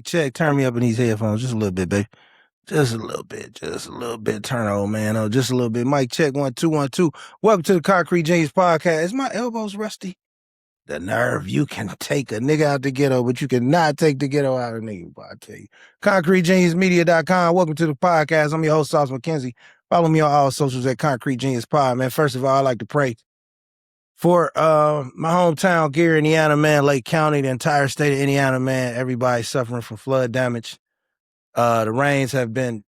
check. Turn me up in these headphones just a little bit, baby. Just a little bit. Turn on, man. Oh, just a little bit. Mic check 1 2 1 2. Welcome to the Concrete Genius Podcast. Is my elbows rusty? The nerve. You can take a nigga out the ghetto, but you cannot take the ghetto out of a nigga. I tell you. ConcreteGeniusMedia.com. Welcome to the podcast. I'm your host, Saucy McKenzie. Follow me on all socials at Concrete Genius Pod, man. First of all, I'd like to pray for my hometown, Gary, Indiana, man, Lake County, the entire state of Indiana, man. Everybody's suffering from flood damage. The rains have been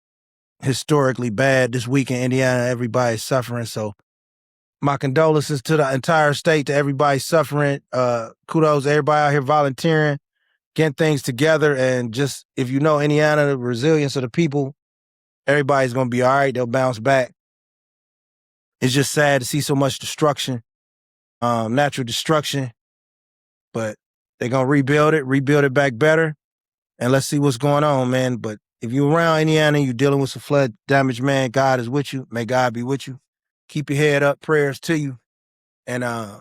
historically bad this week in Indiana. Everybody's suffering. So my condolences to the entire state, to everybody suffering. Kudos to everybody out here volunteering, getting things together. And just, if you know Indiana, the resilience of the people, everybody's going to be all right. They'll bounce back. It's just sad to see so much destruction, natural destruction, but they're going to rebuild it back better. And let's see what's going on, man. But if you're around Indiana and you're dealing with some flood damage, man, God is with you. May God be with you. Keep your head up. Prayers to you. And I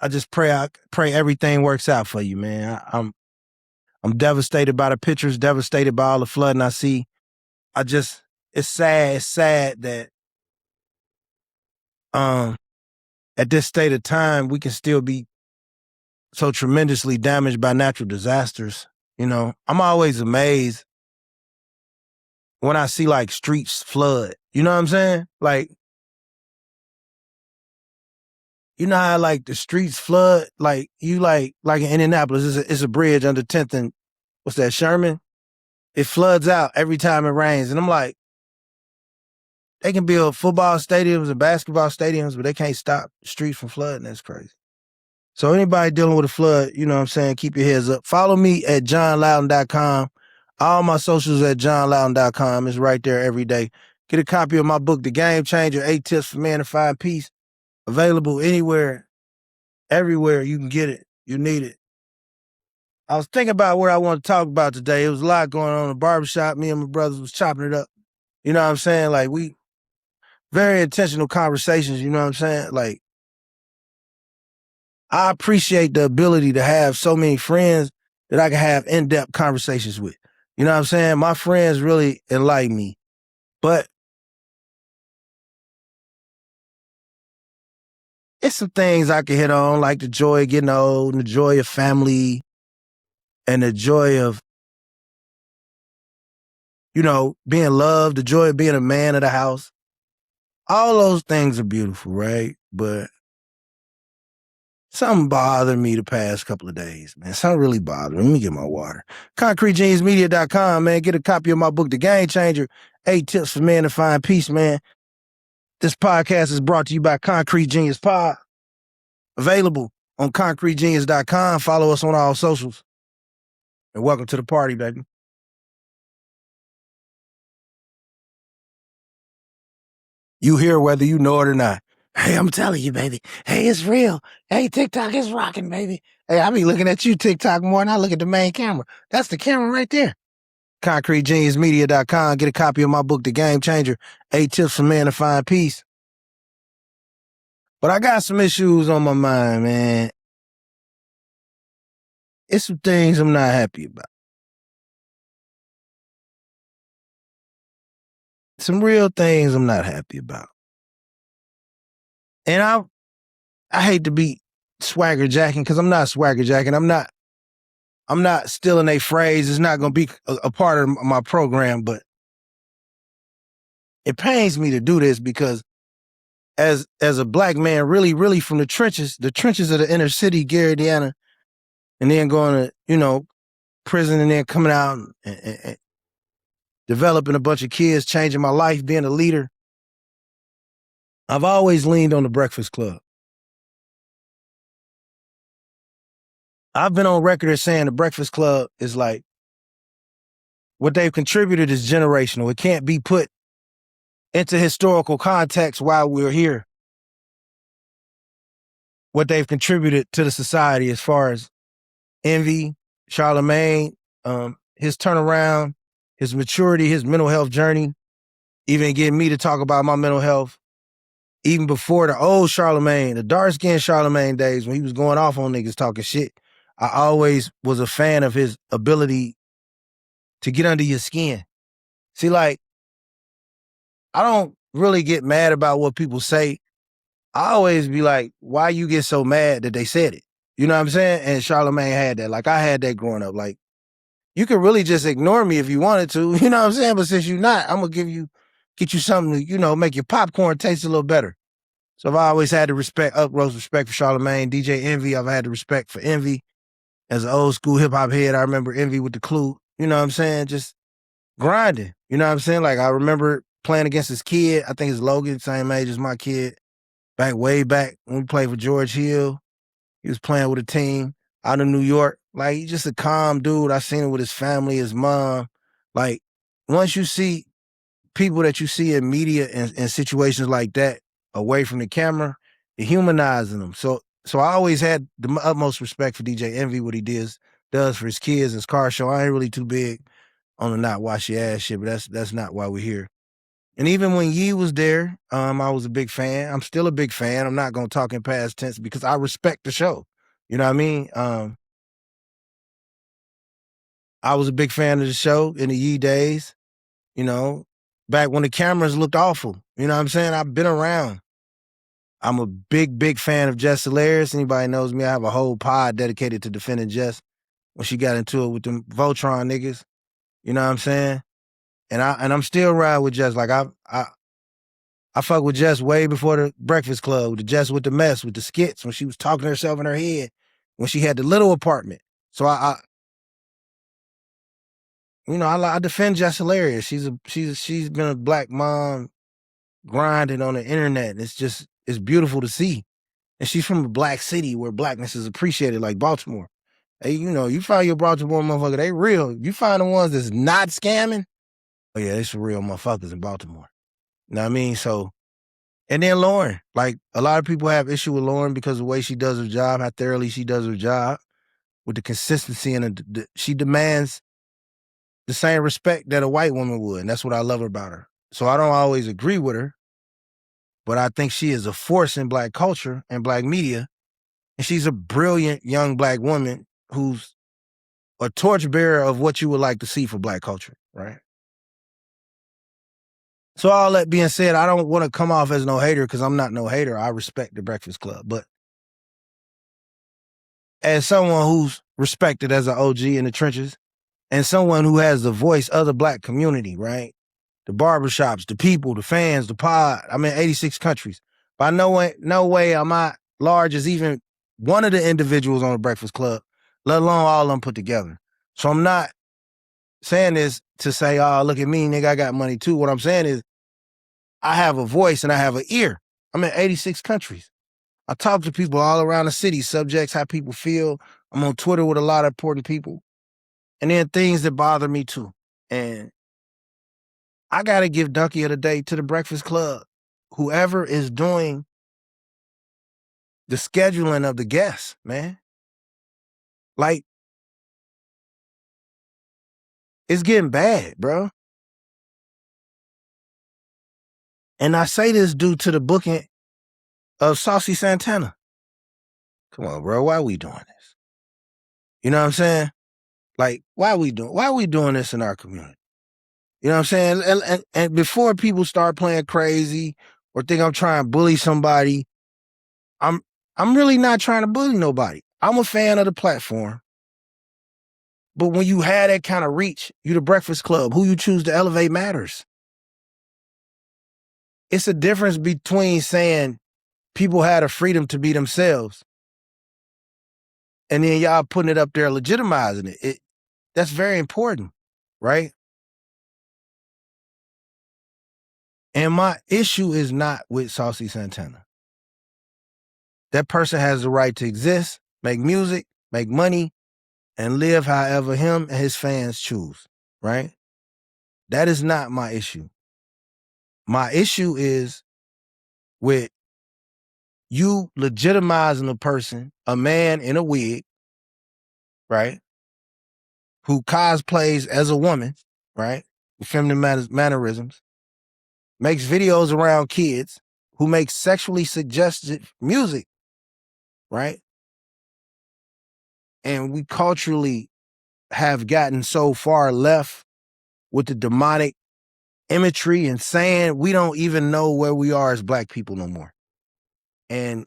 just pray everything works out for you, man. I'm devastated by the pictures, devastated by all the flooding I see. It's sad that at this state of time, we can still be so tremendously damaged by natural disasters. You know, I'm always amazed when I see like streets flood. You know what I'm saying? Like, you know how like the streets flood? Like you like in Indianapolis, it's a bridge under 10th and what's that, Sherman? It floods out every time it rains. And I'm like, they can build football stadiums and basketball stadiums, but they can't stop the streets from flooding. That's crazy. So anybody dealing with a flood, you know what I'm saying, keep your heads up. Follow me at johnloudon.com. All my socials at johnloudon.com. It's right there every day. Get a copy of my book, The Game Changer, 8 Tips for Men to Find Peace. Available anywhere, everywhere you can get it. You need it. I was thinking about what I want to talk about today. It was a lot going on in the barbershop. Me and my brothers was chopping it up. You know what I'm saying? Like, we very intentional conversations, you know what I'm saying? Like, I appreciate the ability to have so many friends that I can have in-depth conversations with. You know what I'm saying? My friends really enlighten me. But it's some things I can hit on, like the joy of getting old and the joy of family and the joy of, you know, being loved, the joy of being a man of the house. All those things are beautiful, right? But something bothered me the past couple of days, man. Something really bothered me. Let me get my water. ConcreteGeniusMedia.com, man. Get a copy of my book, The Game Changer, 8 Tips for Men to Find Peace, man. This podcast is brought to you by Concrete Genius Pod. Available on ConcreteGenius.com. Follow us on all socials. And welcome to the party, baby. You here whether you know it or not. Hey, I'm telling you, baby. Hey, it's real. Hey, TikTok is rocking, baby. Hey, I be looking at you, TikTok, more than I look at the main camera. That's the camera right there. ConcreteGeniusMedia.com. Get a copy of my book, The Game Changer, 8 Tips for Men to Find Peace. But I got some issues on my mind, man. It's some things I'm not happy about. Some real things I'm not happy about. And I hate to be swagger jacking, because I'm not swagger jacking. I'm not stealing a phrase. It's not going to be a part of my program, but it pains me to do this because as a black man, really from the trenches of the inner city, Gary, Indiana, and then going to, you know, prison and then coming out and developing a bunch of kids, changing my life, being a leader, I've always leaned on the Breakfast Club. I've been on record as saying the Breakfast Club is like, what they've contributed is generational. It can't be put into historical context while we're here. What they've contributed to the society as far as Envy, Charlamagne, his turnaround, his maturity, his mental health journey, even getting me to talk about my mental health, even before the old Charlamagne, the dark-skinned Charlamagne days when he was going off on niggas talking shit. I always was a fan of his ability to get under your skin. See, like, I don't really get mad about what people say. I always be like, why you get so mad that they said it? You know what I'm saying? And Charlamagne had that. Like, I had that growing up. Like, you could really just ignore me if you wanted to. You know what I'm saying? But since you're not, I'm going to get you something to, make your popcorn taste a little better. So I've always had the utmost respect for Charlamagne. DJ Envy, I've had the respect for Envy. As an old school hip hop head, I remember Envy with the Clue. You know what I'm saying? Just grinding. You know what I'm saying? Like, I remember playing against his kid. I think it's Logan, same age as my kid. Way back when we played for George Hill. He was playing with a team out of New York. Like, he's just a calm dude. I seen him with his family, his mom. Like, once you see people that you see in media and situations like that away from the camera, you're humanizing them. So I always had the utmost respect for DJ Envy, what he does for his kids, his car show. I ain't really too big on the not wash your ass shit, but that's not why we're here. And even when Yee was there, I was a big fan. I'm still a big fan. I'm not going to talk in past tense because I respect the show. You know what I mean? I was a big fan of the show in the Yee days, back when the cameras looked awful. You know what I'm saying? I've been around. I'm a big fan of Jess Hilarious. Anybody knows me, I have a whole pod dedicated to defending Jess when she got into it with them Voltron niggas. You know what I'm saying? And I'm still riding with Jess. Like, I fuck with Jess way before the Breakfast Club, with the Jess with the mess, with the skits, when she was talking to herself in her head, when she had the little apartment. So I defend Jess Hilarious. She's been a black mom grinding on the internet. And it's beautiful to see. And she's from a black city where blackness is appreciated, like Baltimore. Hey, you find your Baltimore motherfucker, they real. You find the ones that's not scamming, oh yeah, they some real motherfuckers in Baltimore. You know what I mean? So, and then Loren, like, a lot of people have issue with Loren because of the way she does her job, how thoroughly she does her job, with the consistency, and she demands the same respect that a white woman would, and that's what I love about her. So I don't always agree with her, but I think she is a force in black culture and black media, and she's a brilliant young black woman who's a torchbearer of what you would like to see for black culture, right? So all that being said, I don't want to come off as no hater because I'm not no hater. I respect the Breakfast Club. But as someone who's respected as an OG in the trenches and someone who has the voice of the black community, right? The barbershops, the people, the fans, the pod. I'm in 86 countries. But no way am I large as even one of the individuals on the Breakfast Club, let alone all of them put together. So I'm not saying this to say, oh, look at me, nigga, I got money too. What I'm saying is I have a voice and I have an ear. I'm in 86 countries. I talk to people all around the city, subjects, how people feel. I'm on Twitter with a lot of important people. And then things that bother me too. And I got to give Donkey of the Day to the Breakfast Club. Whoever is doing the scheduling of the guests, man. Like, it's getting bad, bro. And I say this due to the booking of Saucy Santana. Come on, bro. Why are we doing this? You know what I'm saying? Like, why are we doing this in our community? You know what I'm saying? And before people start playing crazy or think I'm trying to bully somebody, I'm really not trying to bully nobody. I'm a fan of the platform. But when you have that kind of reach, you the Breakfast Club, who you choose to elevate matters. It's a difference between saying people had a freedom to be themselves and then y'all putting it up there, legitimizing it. That's very important, right? And my issue is not with Saucy Santana. That person has the right to exist, make music, make money, and live however him and his fans choose, right? That is not my issue. My issue is with you legitimizing a person, a man in a wig, right? Who cosplays as a woman, right? With feminine mannerisms, makes videos around kids, who makes sexually suggestive music, right? And we culturally have gotten so far left with the demonic imagery and saying we don't even know where we are as black people no more. And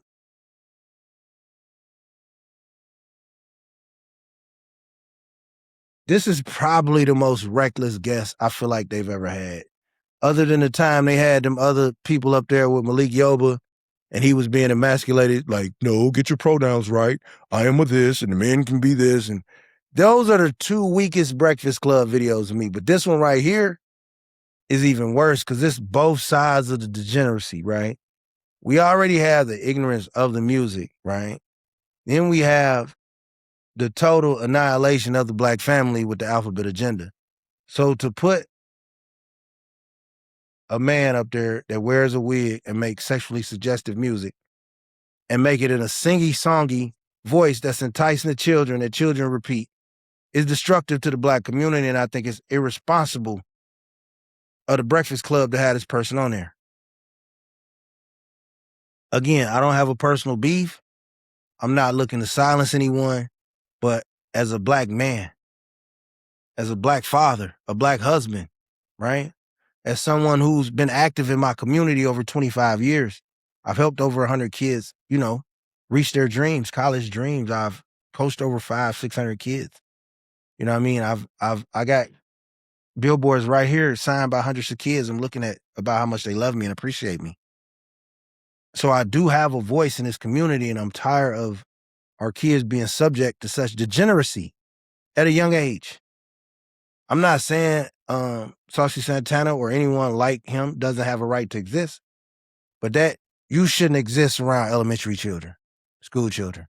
this is probably the most reckless guest I feel like they've ever had. Other than the time they had them other people up there with Malik Yoba and he was being emasculated, like, no, get your pronouns right. I am with this and the men can be this. And those are the two weakest Breakfast Club videos of me. But this one right here is even worse because it's both sides of the degeneracy, right? We already have the ignorance of the music, right? Then we have the total annihilation of the black family with the alphabet agenda. So to put a man up there that wears a wig and makes sexually suggestive music and make it in a singy-songy voice that's enticing to children that children repeat is destructive to the black community, and I think it's irresponsible of the Breakfast Club to have this person on there. Again, I don't have a personal beef. I'm not looking to silence anyone, but as a black man, as a black father, a black husband, right? As someone who's been active in my community over 25 years, I've helped over 100 kids, reach their dreams, college dreams. I've coached over 500-600 kids. You know what I mean? I got billboards right here signed by hundreds of kids. I'm looking at about how much they love me and appreciate me. So I do have a voice in this community, and I'm tired of our kids being subject to such degeneracy at a young age. I'm not saying Saucy Santana or anyone like him doesn't have a right to exist, but that you shouldn't exist around elementary children, school children.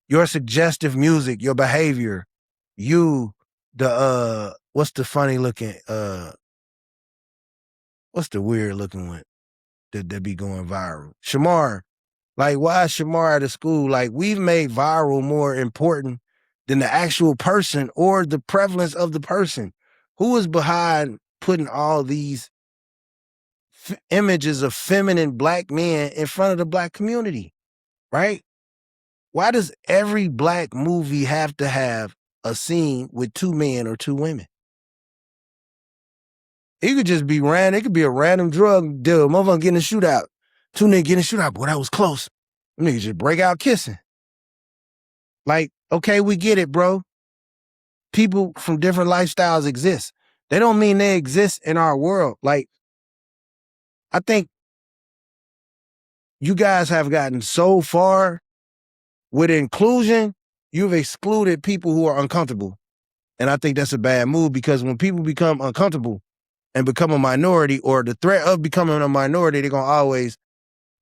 Your suggestive music, your behavior, what's the funny looking, what's the weird looking one that be going viral? Shamar. Like, why is Shamar at a school? Like, we've made viral more important than the actual person or the prevalence of the person. Who is behind putting all these images of feminine black men in front of the black community, right? Why does every black movie have to have a scene with two men or two women? It could just be random. It could be a random drug deal. Motherfucker getting a shootout. Two niggas getting a shootout. Boy, that was close. Them niggas just break out kissing. Like, okay, we get it, bro. People from different lifestyles exist. They don't mean they exist in our world. Like, I think you guys have gotten so far with inclusion, you've excluded people who are uncomfortable. And I think that's a bad move because when people become uncomfortable and become a minority or the threat of becoming a minority, they're going to always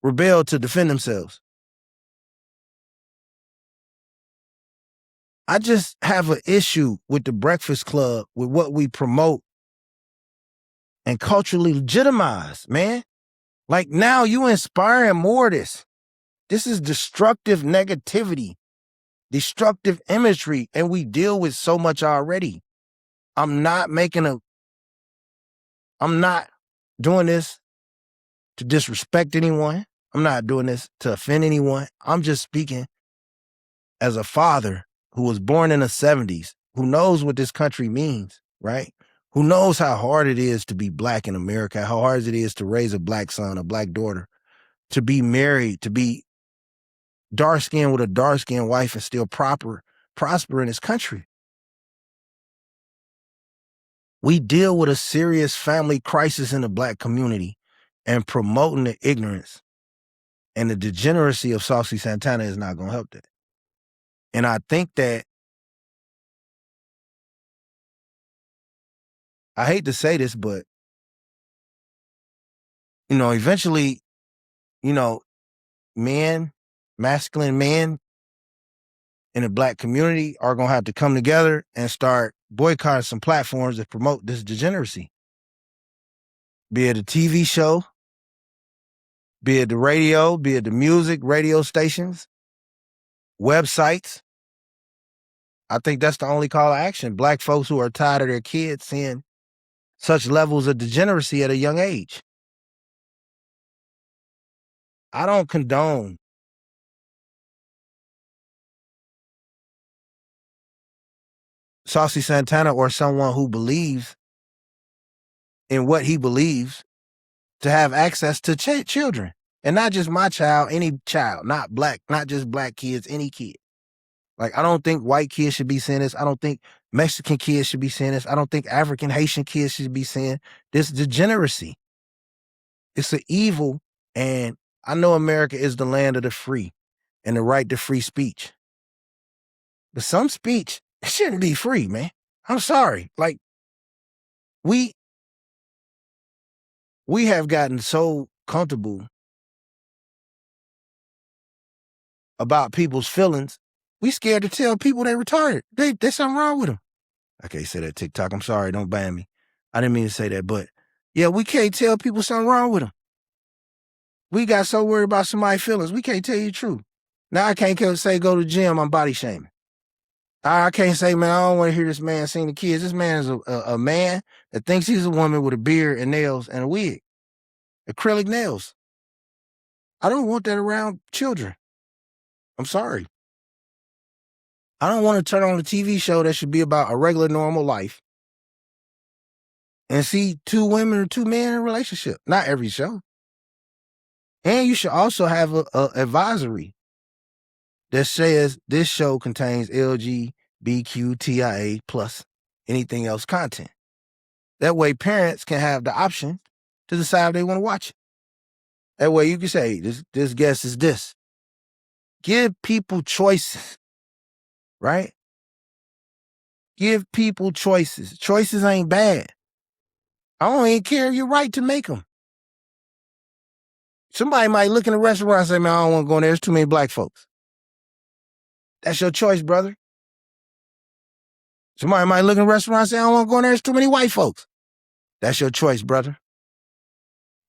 rebel to defend themselves. I just have an issue with the Breakfast Club, with what we promote and culturally legitimize, man. Like, now you inspiring more of this. This is destructive negativity, destructive imagery, and we deal with so much already. I'm not doing this to disrespect anyone. I'm not doing this to offend anyone. I'm just speaking as a father who was born in the 70s, who knows what this country means, right? Who knows how hard it is to be black in America, how hard it is to raise a black son, a black daughter, to be married, to be dark-skinned with a dark-skinned wife and still prosper in this country. We deal with a serious family crisis in the black community, and promoting the ignorance and the degeneracy of Saucy Santana is not going to help that. And I think that, I hate to say this, but, eventually, masculine men in the black community are going to have to come together and start boycotting some platforms that promote this degeneracy. Be it a TV show, be it the radio, be it the music, radio stations, websites. I think that's the only call to action. Black folks who are tired of their kids seeing such levels of degeneracy at a young age. I don't condone Saucy Santana or someone who believes in what he believes to have access to children. And not just my child, any child, not just black kids, any kid. Like, I don't think white kids should be seeing this. I don't think Mexican kids should be seeing this. I don't think African, Haitian kids should be seeing this degeneracy. It's an evil, and I know America is the land of the free and the right to free speech. But some speech shouldn't be free, man. I'm sorry. Like, we have gotten so comfortable about people's feelings. We scared to tell people they retarded. There's something wrong with them. I can't say that TikTok. I'm sorry. Don't ban me. I didn't mean to say that, but yeah, we can't tell people something wrong with them. We got so worried about somebody's feelings. We can't tell you the truth. Now I can't say go to the gym. I'm body shaming. I can't say, man, I don't want to hear this man sing the kids. This man is a man that thinks he's a woman with a beard and nails and a wig. Acrylic nails. I don't want that around children. I'm sorry. I don't want to turn on a TV show that should be about a regular, normal life and see two women or two men in a relationship. Not every show. And you should also have a advisory that says this show contains LGBTQIA plus anything else content. That way parents can have the option to decide if they want to watch it. That way you can say, this guest is this. Give people choices, right? Give people choices. Choices ain't bad. I don't even care if you're right to make them. Somebody might look in a restaurant and say, man, I don't want to go in there. There's too many black folks. That's your choice, brother. Somebody might look in a restaurant and say, I don't want to go in there. There's too many white folks. That's your choice, brother.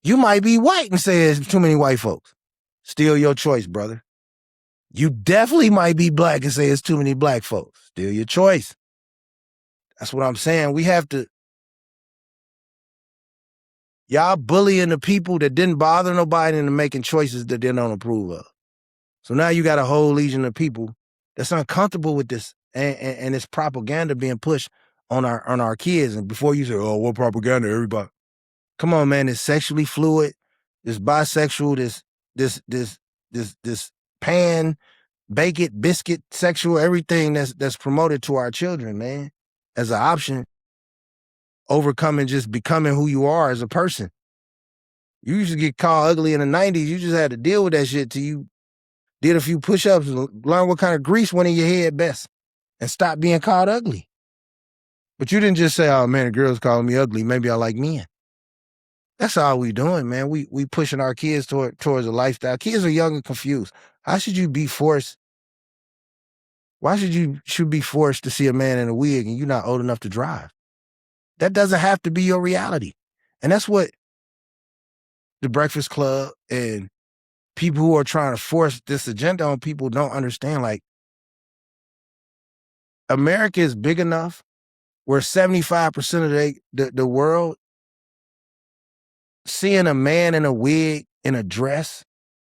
You might be white and say there's too many white folks. Still your choice, brother. You definitely might be black and say there's too many black folks. Still your choice. That's what I'm saying. We have to. Y'all bullying the people that didn't bother nobody into making choices that they don't approve of. So now you got a whole legion of people that's uncomfortable with this and this propaganda being pushed on our kids. And before you say, oh, what propaganda, everybody? Come on, man, it's sexually fluid, this bisexual, this pan, bake it, biscuit, sexual, everything that's promoted to our children, man, as an option, overcoming just becoming who you are as a person. You used to get called ugly in the 90s. You just had to deal with that shit till you did a few push-ups and learn what kind of grease went in your head best and stop being called ugly. But you didn't just say, oh, man, the girl's calling me ugly. Maybe I like men. That's all we doing, man. We pushing our kids towards a lifestyle. Kids are young and confused. How should you be forced? Why should you be forced to see a man in a wig and you're not old enough to drive? That doesn't have to be your reality. And that's what the Breakfast Club and people who are trying to force this agenda on people don't understand. Like, America is big enough where 75% of the world seeing a man in a wig, in a dress,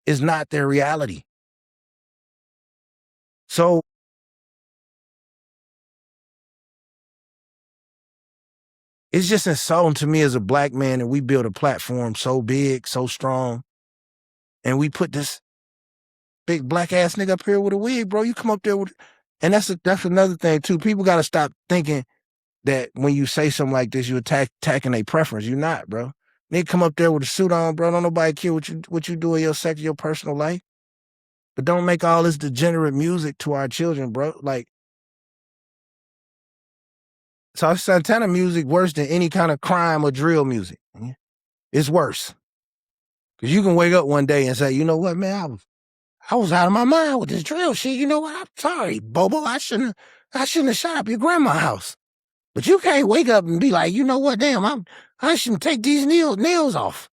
is not their reality. So it's just insulting to me as a black man that we build a platform so big, so strong, and we put this big black ass nigga up here with a wig, bro. You come up there with, and that's another thing too. People got to stop thinking that when you say something like this, you attacking their preference. You're not, bro. Nigga come up there with a suit on, bro. Don't nobody care what you do in your personal life. But don't make all this degenerate music to our children, bro. Like, Saucy Santana music worse than any kind of crime or drill music. It's worse. Because you can wake up one day and say, you know what, man, I was out of my mind with this drill shit. You know what? I'm sorry, Bobo. I shouldn't have shot up your grandma's house. But you can't wake up and be like, you know what, damn, I shouldn't take these nails off.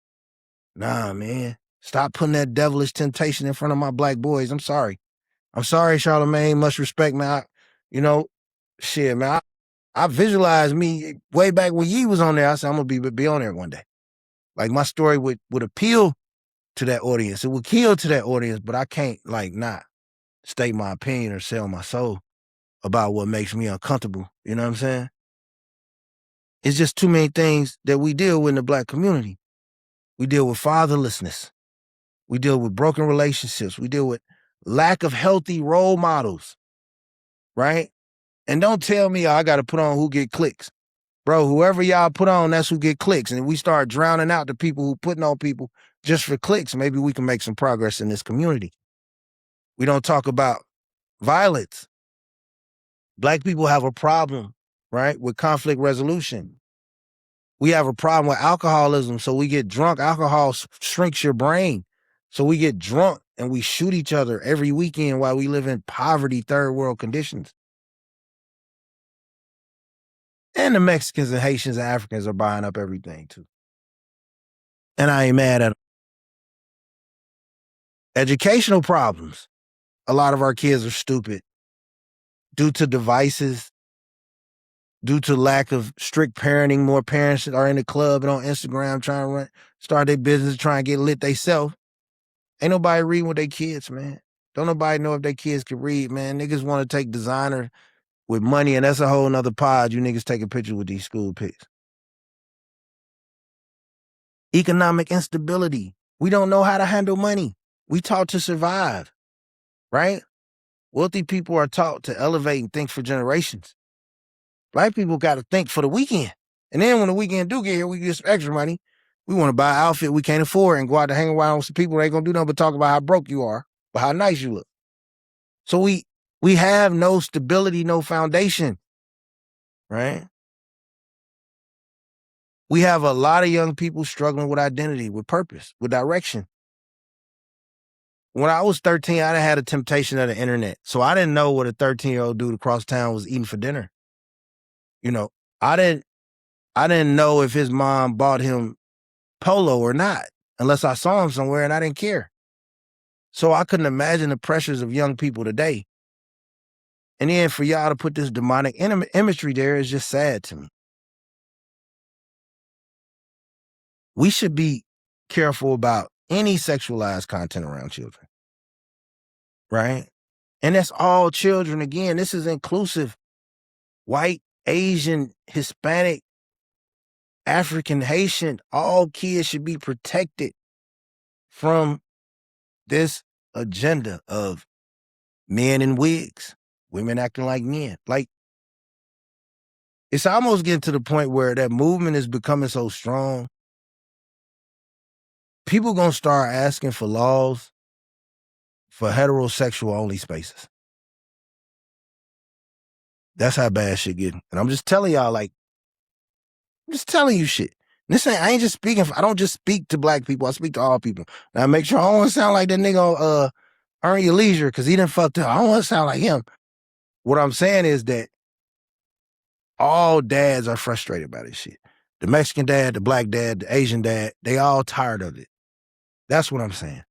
Nah, man. Stop putting that devilish temptation in front of my black boys. I'm sorry. I'm sorry, Charlamagne. Much respect, man. Shit, man. I visualized me way back when Ye was on there. I said, I'm going to be on there one day. Like, my story would appeal to that audience. It would kill to that audience, but I can't, like, not state my opinion or sell my soul. about what makes me uncomfortable. You know what I'm saying? It's just too many things that we deal with in the Black community. We deal with fatherlessness. We deal with broken relationships. We deal with lack of healthy role models, right? And don't tell me I got to put on who get clicks. Bro, whoever y'all put on, that's who get clicks. And we start drowning out the people who putting on people just for clicks. Maybe we can make some progress in this community. We don't talk about violence. Black people have a problem, right, with conflict resolution. We have a problem with alcoholism, so we get drunk. Alcohol shrinks your brain. So we get drunk and we shoot each other every weekend while we live in poverty, third world conditions. And the Mexicans and Haitians and Africans are buying up everything too. And I ain't mad at them. Educational problems. A lot of our kids are stupid due to devices, due to lack of strict parenting. More parents are in the club and on Instagram trying to start their business, trying to get lit themselves. Ain't nobody reading with their kids, man. Don't nobody know if their kids can read, man. Niggas want to take designer with money, and that's a whole nother pod. You niggas taking pictures with these school pics. Economic instability. We don't know how to handle money. We taught to survive, right? Wealthy people are taught to elevate and think for generations. Black people got to think for the weekend. And then when the weekend do get here, we get some extra money. We want to buy an outfit we can't afford and go out to hang around with some people that ain't going to do nothing but talk about how broke you are, but how nice you look. So we have no stability, no foundation, right? We have a lot of young people struggling with identity, with purpose, with direction. When I was 13, I had a temptation of the internet. So I didn't know what a 13-year-old dude across town was eating for dinner. You know, I didn't know if his mom bought him polo or not, unless I saw him somewhere and I didn't care. So I couldn't imagine the pressures of young people today. And then for y'all to put this demonic imagery there is just sad to me. We should be careful about any sexualized content around children, right? And that's all children. Again, this is inclusive. White, Asian, Hispanic, African, Haitian, all kids should be protected from this agenda of men in wigs, women acting like men. Like, it's almost getting to the point where that movement is becoming so strong. People gonna start asking for laws for heterosexual only spaces. That's how bad shit getting. And I'm just telling y'all, like, I'm just telling you shit. I ain't just speaking, I don't just speak to black people, I speak to all people. Now make sure I don't want to sound like that nigga Earn Your Leisure, because he done fucked up. I don't want to sound like him. What I'm saying is that all dads are frustrated by this shit. The Mexican dad, the black dad, the Asian dad, they all tired of it. That's what I'm saying.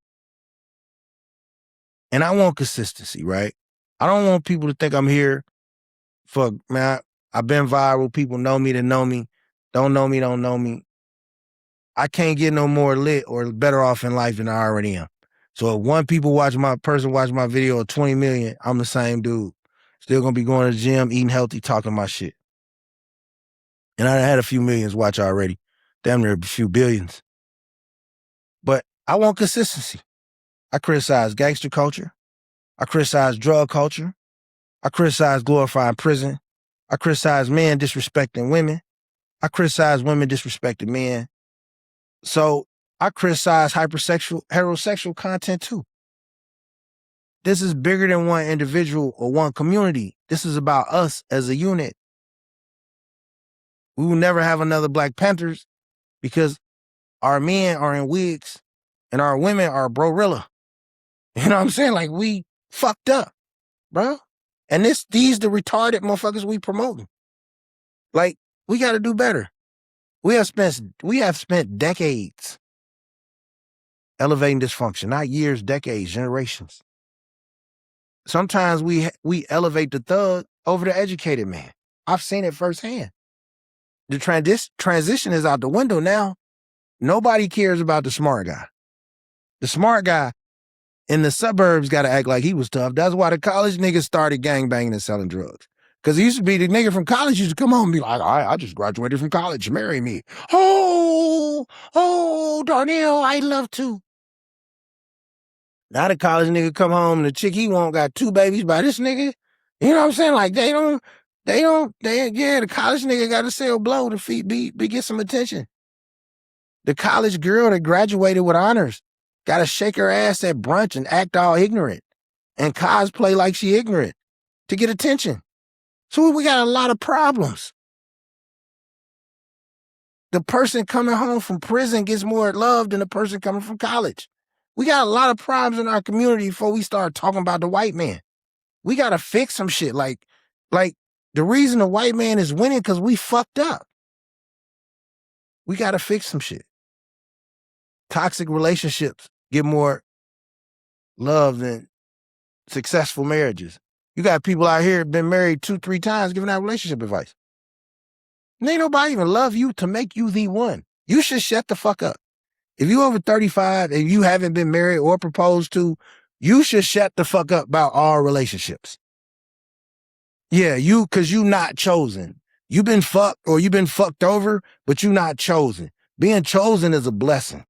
And I want consistency, right? I don't want people to think I'm here for, man, I've been viral. People know me that know me. Don't know me, don't know me. I can't get no more lit or better off in life than I already am. So if one person watch my video of 20 million, I'm the same dude. Still gonna be going to the gym, eating healthy, talking my shit. And I had a few millions watch already. Damn near a few billions. But I want consistency. I criticize gangster culture. I criticize drug culture. I criticize glorifying prison. I criticize men disrespecting women. I criticize women disrespecting men. So I criticize heterosexual content too. This is bigger than one individual or one community. This is about us as a unit. We will never have another Black Panthers because our men are in wigs and our women are brorilla. You know what I'm saying? Like, we fucked up, bro. And these the retarded motherfuckers we promoting. Like, we got to do better. We have spent decades elevating dysfunction, not years, decades, generations. Sometimes we elevate the thug over the educated man. I've seen it firsthand. The transition is out the window now. Nobody cares about the smart guy. The smart guy in the suburbs got to act like he was tough. That's why the college niggas started gangbanging and selling drugs. Because it used to be the nigga from college used to come home and be like, I just graduated from college. Marry me. Oh, Darnell, I'd love to. Now the college nigga come home and the chick he want got 2 babies by this nigga. You know what I'm saying? Like the college nigga got to sell blow to get some attention. The college girl that graduated with honors got to shake her ass at brunch and act all ignorant and cosplay like she ignorant to get attention. So we got a lot of problems. The person coming home from prison gets more love than the person coming from college. We got a lot of problems in our community before we start talking about the white man. We got to fix some shit. Like the reason the white man is winning because we fucked up. We got to fix some shit. Toxic relationships get more love than successful marriages. You got people out here been married 2-3 times giving out relationship advice. And ain't nobody even love you to make you the one. You should shut the fuck up. If you over 35 and you haven't been married or proposed to, you should shut the fuck up about all relationships. Yeah, cause you not chosen. You been fucked or you been fucked over, but you not chosen. Being chosen is a blessing.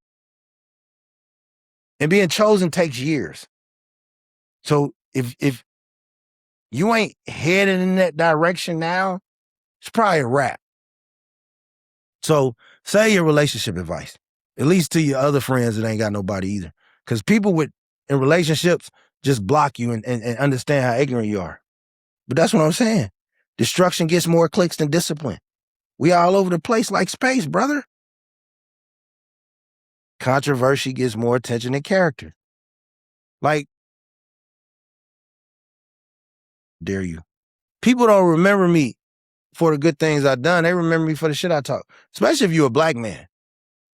And being chosen takes years. So if you ain't headed in that direction now, it's probably a wrap. So say your relationship advice, at least to your other friends that ain't got nobody either. Because people in relationships just block you and understand how ignorant you are. But that's what I'm saying. Destruction gets more clicks than discipline. We all over the place like space, brother. Controversy gets more attention than character. Like, dare you. People don't remember me for the good things I've done. They remember me for the shit I talk. Especially if you're a black man.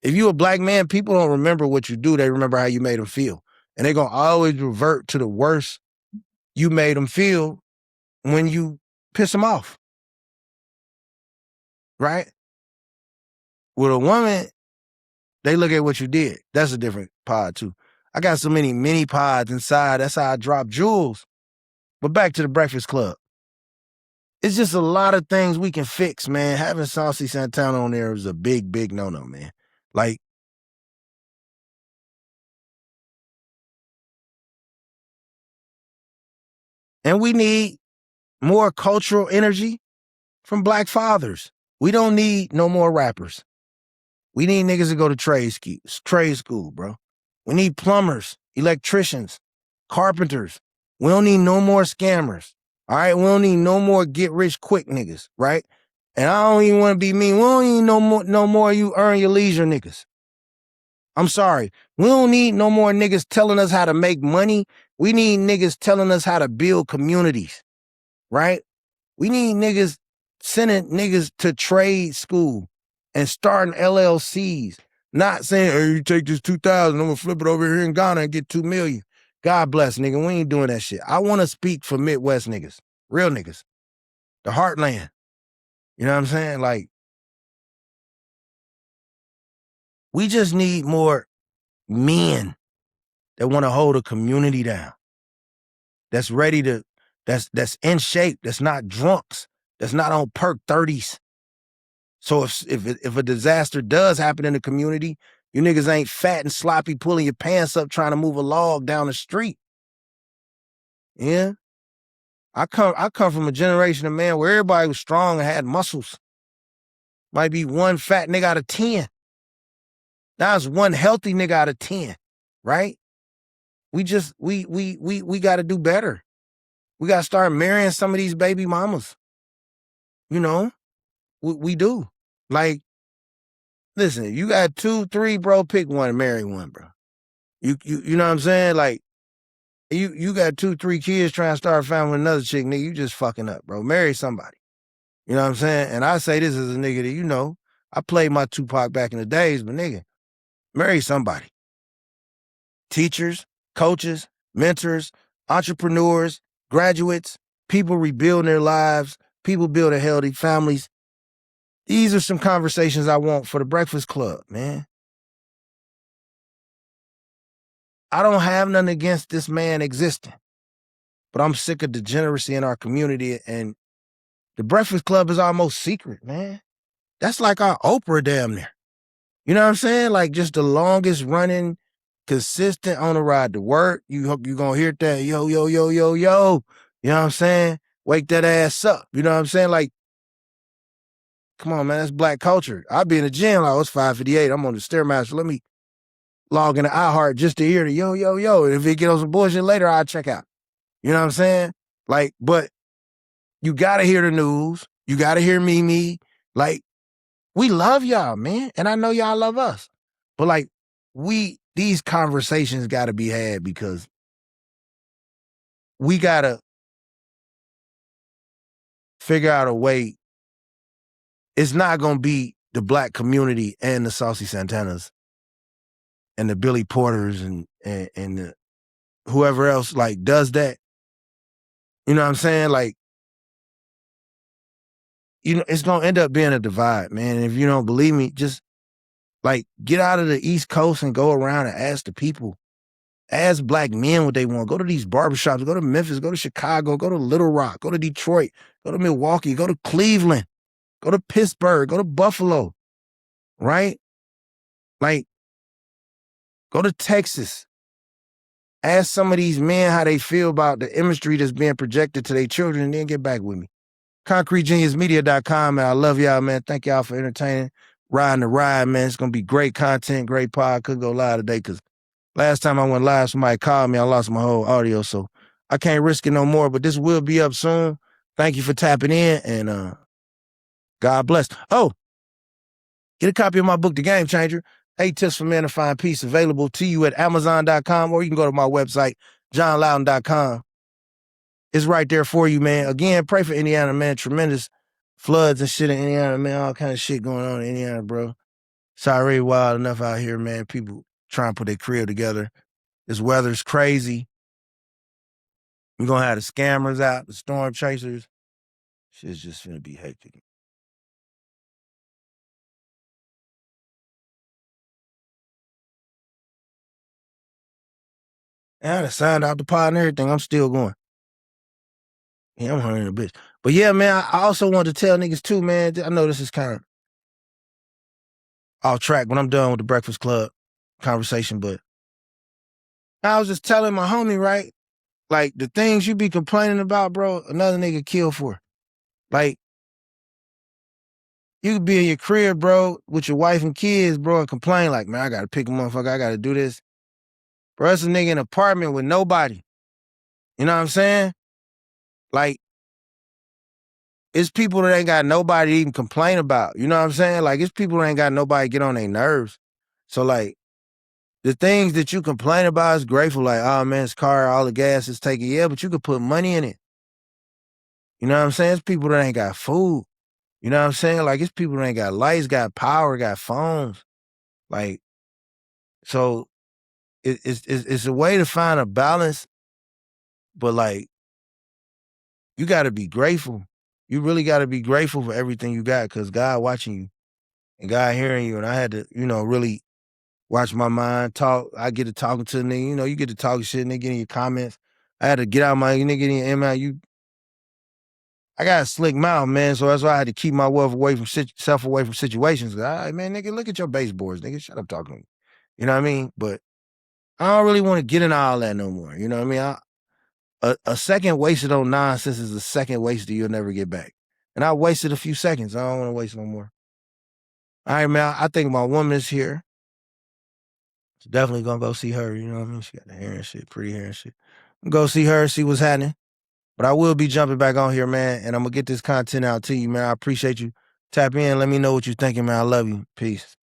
If you're a black man, people don't remember what you do. They remember how you made them feel. And they're going to always revert to the worst you made them feel when you piss them off. Right? With a woman, they look at what you did. That's a different pod, too. I got so many mini pods inside. That's how I drop jewels. But back to the Breakfast Club. It's just a lot of things we can fix, man. Having Saucy Santana on there is a big, big no-no, man. Like, and we need more cultural energy from black fathers. We don't need no more rappers. We need niggas to go to trade school, bro. We need plumbers, electricians, carpenters. We don't need no more scammers. All right, we don't need no more get rich quick niggas, right? And I don't even want to be mean. We don't need no more you earn your leisure niggas. I'm sorry. We don't need no more niggas telling us how to make money. We need niggas telling us how to build communities, right? We need niggas sending niggas to trade school and starting LLCs. Not saying, hey, you take this 2,000, I'm gonna flip it over here in Ghana and get 2 million. God bless, nigga. We ain't doing that shit. I want to speak for Midwest niggas, real niggas, the heartland. You know what I'm saying? Like, we just need more men that want to hold a community down. That's ready to, that's in shape, that's not drunks, that's not on perk 30s. So if a disaster does happen in the community, you niggas ain't fat and sloppy pulling your pants up trying to move a log down the street. Yeah. I come from a generation of man where everybody was strong and had muscles. Might be one fat nigga out of 10. Now it's one healthy nigga out of 10, right? We got to do better. We got to start marrying some of these baby mamas. You know, we do. Like, listen, you got 2, 3, bro, pick one and marry one, bro. You know what I'm saying? Like, you got 2, 3 kids trying to start a family with another chick, nigga, you just fucking up, bro. Marry somebody. You know what I'm saying? And I say this as a nigga that, you know, I played my Tupac back in the days, but nigga, marry somebody. Teachers, coaches, mentors, entrepreneurs, graduates, people rebuilding their lives, people building healthy families. These are some conversations I want for the Breakfast Club, man. I don't have nothing against this man existing, but I'm sick of degeneracy in our community, and the Breakfast Club is almost secret, man. That's like our Oprah damn near. You know what I'm saying? Like just the longest running, consistent on the ride to work. You gonna hear that yo, yo, yo, yo, yo. You know what I'm saying? Wake that ass up. You know what I'm saying? Like, come on, man, that's black culture. I'll be in the gym, like, it's 5:58. I'm on the Stairmaster. Let me log into iHeart just to hear the yo, yo, yo. And if it get on some bullshit later, I'll check out. You know what I'm saying? Like, but you gotta hear the news. You gotta hear Mimi. Like, we love y'all, man. And I know y'all love us. But like, these conversations gotta be had because we gotta figure out a way. It's not gonna be the black community and the Saucy Santanas and the Billy Porters and the whoever else like does that. You know what I'm saying? Like, you know, it's gonna end up being a divide, man. And if you don't believe me, just like get out of the East Coast and go around and ask the people. Ask black men what they want. Go to these barbershops, go to Memphis, go to Chicago, go to Little Rock, go to Detroit, go to Milwaukee, go to Cleveland, go to Pittsburgh, go to Buffalo, right? Like, go to Texas. Ask some of these men how they feel about the imagery that's being projected to their children, and then get back with me. ConcreteGeniusMedia.com, man. I love y'all, man. Thank y'all for entertaining. Riding the ride, man. It's going to be great content, great pod. Could go live today because last time I went live, somebody called me. I lost my whole audio, so I can't risk it no more. But this will be up soon. Thank you for tapping in, and God bless. Oh, get a copy of my book, The Game Changer. 8 Tips for Men to Find Peace, available to you at Amazon.com, or you can go to my website, JohnLoudon.com. It's right there for you, man. Again, pray for Indiana, man. Tremendous floods and shit in Indiana, man. All kind of shit going on in Indiana, bro. It's already wild enough out here, man. People trying to put their crib together. This weather's crazy. We're going to have the scammers out, the storm chasers. Shit's just going to be hectic. And I done signed out the pod and everything. I'm still going. Yeah, I'm hurrying a bitch. But yeah, man, I also wanted to tell niggas too, man. I know this is kind of off track when I'm done with the Breakfast Club conversation, but I was just telling my homie, right? Like, the things you be complaining about, bro, another nigga kill for. Like, you could be in your crib, bro, with your wife and kids, bro, and complain like, man, I gotta pick a motherfucker, I gotta do this. Bro, it's a nigga in an apartment with nobody. You know what I'm saying? Like, it's people that ain't got nobody to even complain about. You know what I'm saying? Like, it's people that ain't got nobody get on their nerves. So, like, the things that you complain about is grateful. Like, oh, man, this car, all the gas is taken. Yeah, but you could put money in it. You know what I'm saying? It's people that ain't got food. You know what I'm saying? Like, it's people that ain't got lights, got power, got phones. Like, so it's a way to find a balance, but, like, you got to be grateful. You really got to be grateful for everything you got because God watching you and God hearing you. And I had to, you know, really watch my mind talk. I get to talking to the nigga. You know, you get to talking shit and they get in your comments. I had to get out my nigga in your email. I got a slick mouth, man, so that's why I had to keep my self away from situations. All right, man, nigga, look at your baseboards, nigga. Shut up talking to me. You know what I mean? But I don't really want to get into all that no more. You know what I mean? A second wasted on nonsense is a second wasted you'll never get back. And I wasted a few seconds. I don't want to waste no more. All right, man, I think my woman is here. So definitely gonna go see her. You know what I mean? She got the hair and shit, pretty hair and shit. Go see her, see what's happening. But I will be jumping back on here, man, and I'm gonna get this content out to you, man. I appreciate you. Tap in, let me know what you're thinking, man. I love you. Peace.